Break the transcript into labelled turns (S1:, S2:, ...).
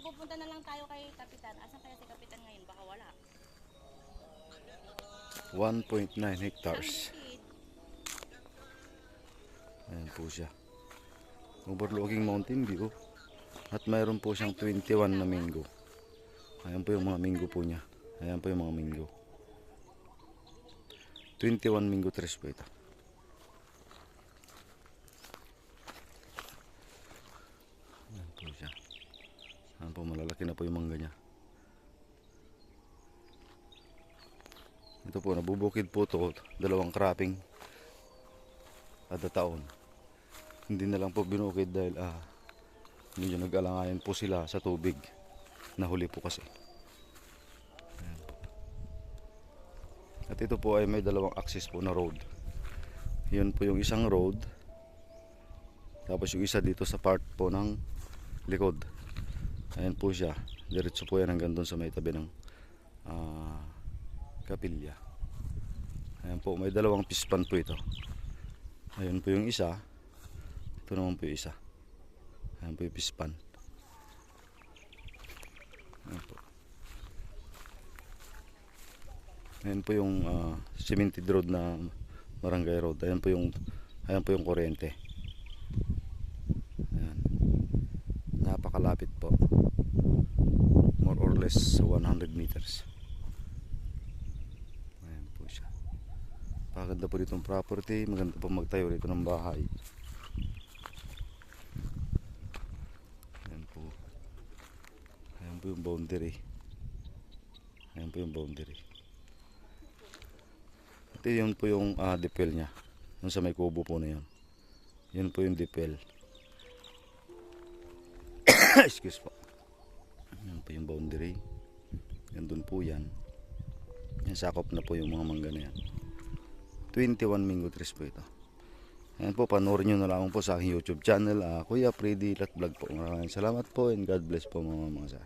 S1: pupunta na lang tayo kay Kapitan. Asan kaya si Kapitan ngayon? Baka wala.
S2: 1.9
S1: Ang
S2: hectares.
S1: bukid.
S2: Ayan po siya. Overlooking mountain view. At mayroon po siyang 21 na mango. Ayan po yung mga mango po niya. Ayan po yung mga mango. 21 mango trees po ito. Ayan po siya. Ayan po, malalaki na po yung mangga niya. Ito po, nabubukid po ito. 2 cropping kada taon. Hindi na lang po binukid dahil medyo nag-alangayan po sila sa tubig. Nahuli po kasi. Ayan po. At ito po ay may 2 access po na road. Yun po yung isang road. Tapos yung isa dito sa part po ng likod. Ayan po siya. Diretso po yan hanggang doon sa may tabi ng kapilya. Ayan po, may 2 pispan po ito. Ayan po yung isa. Ito naman po yung isa. Ayan po yung pispan. Ayan po. Ayan po yung cemented road na barangay road. Ayan po yung kuryente. Ayan. Napakalapit po. More or less 100 meters. Ayan po siya. Maganda po ditong property. Maganda po magtayo rito ng bahay. Ayan po. Ayan po yung boundary. Ayan po yung boundary. Ito yun po yung dipel nya. Yung sa may kubo po na yun. Yun po yung dipel. Excuse po. Yan po yung boundary. Yan dun po yan. Yan sakop na po yung mga mangga na yan. 21 mango trees po ito. Ayan po, panoorin nyo na lang po sa aking YouTube channel. Kuya Freddy Lat Vlog po. Maraming salamat po and God bless po mga.